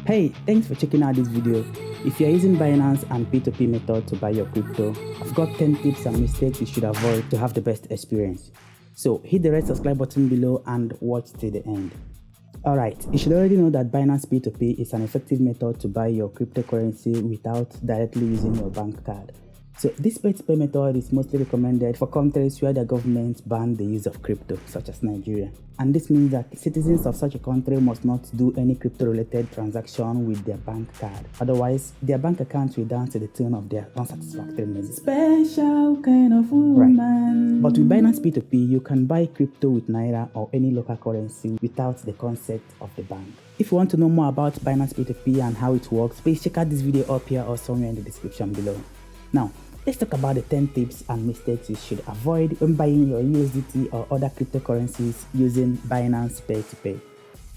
Hey, thanks for checking out this video. If you're using Binance and P2P method to buy your crypto, I've got 10 tips and mistakes you should avoid to have the best experience. So hit the red subscribe button below and watch till the end. Alright, you should already know that Binance P2P is an effective method to buy your cryptocurrency without directly using your bank card. So this pay-to-pay method is mostly recommended for countries where the government ban the use of crypto, such as Nigeria. And this means that citizens of such a country must not do any crypto-related transaction with their bank card. Otherwise, their bank accounts will dance to the tune of their unsatisfactory music. Special kind of woman. Right. But with Binance P2P, you can buy crypto with Naira or any local currency without the consent of the bank. If you want to know more about Binance P2P and how it works, please check out this video up here or somewhere in the description below. Now, let's talk about the 10 tips and mistakes you should avoid when buying your USDT or other cryptocurrencies using Binance Pay-to-Pay.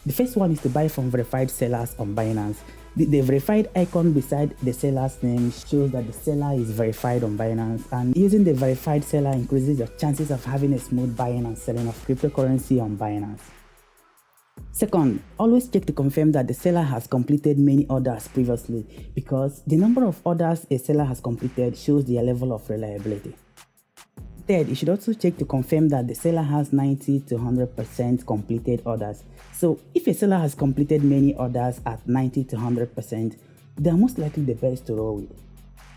The first one is to buy from verified sellers on Binance. The verified icon beside the seller's name shows that the seller is verified on Binance, and using the verified seller increases your chances of having a smooth buying and selling of cryptocurrency on Binance. Second, always check to confirm that the seller has completed many orders previously, because the number of orders a seller has completed shows their level of reliability. Third, you should also check to confirm that the seller has 90 to 100% completed orders. So if a seller has completed many orders at 90 to 100%, they are most likely the best to roll with.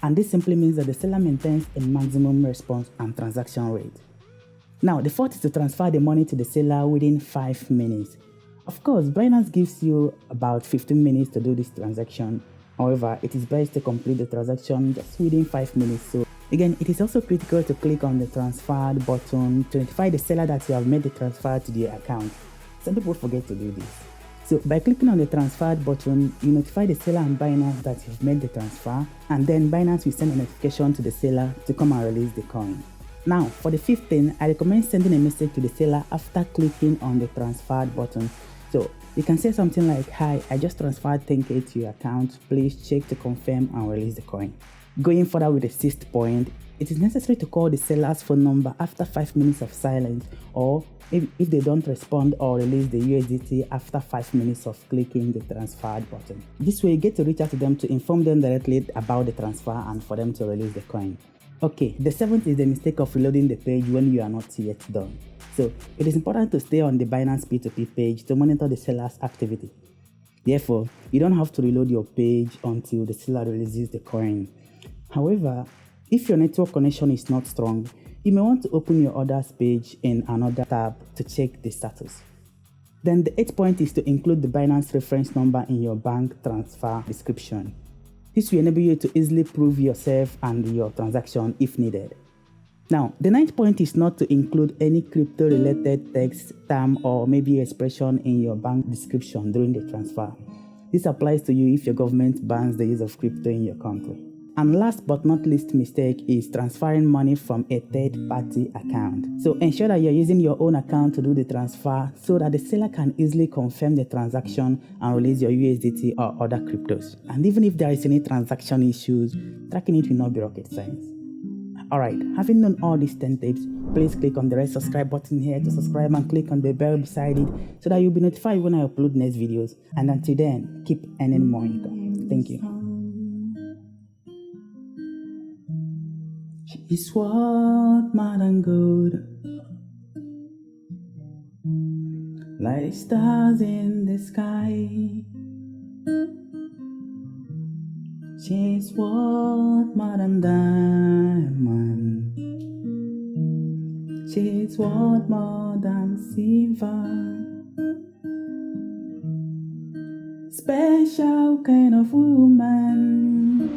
And this simply means that the seller maintains a maximum response and transaction rate. Now, the fourth is to transfer the money to the seller within 5 minutes. Of course, Binance gives you about 15 minutes to do this transaction. However, it is best to complete the transaction just within 5 minutes. So again, it is also critical to click on the transferred button to notify the seller that you have made the transfer to their account. Some people forget to do this. So by clicking on the transferred button, you notify the seller and Binance that you've made the transfer, and then Binance will send a notification to the seller to come and release the coin. Now, for the fifth thing, I recommend sending a message to the seller after clicking on the transferred button. So you can say something like, "Hi, I just transferred 10k to your account. Please check to confirm and release the coin." Going further with the sixth point, it is necessary to call the seller's phone number after 5 minutes of silence, or if they don't respond or release the USDT after 5 minutes of clicking the transferred button. This way you get to reach out to them to inform them directly about the transfer and for them to release the coin. Okay, the seventh is the mistake of reloading the page when you are not yet done. So it is important to stay on the Binance P2P page to monitor the seller's activity. Therefore, you don't have to reload your page until the seller releases the coin. However, if your network connection is not strong, you may want to open your orders page in another tab to check the status. Then the eighth point is to include the Binance reference number in your bank transfer description. This will enable you to easily prove yourself and your transaction if needed. Now, the ninth point is not to include any crypto-related text, term, or maybe expression in your bank description during the transfer. This applies to you if your government bans the use of crypto in your country. And last but not least mistake is transferring money from a third-party account. So ensure that you're using your own account to do the transfer so that the seller can easily confirm the transaction and release your USDT or other cryptos. And even if there is any transaction issues, tracking it will not be rocket science. Alright, having known all these 10 tips, please click on the red subscribe button here to subscribe and click on the bell beside it so that you'll be notified when I upload next videos. And until then, keep earning more income. Thank you. She's worth more than gold, like stars in the sky. She's worth more than diamond. She's worth more than silver. Special kind of woman.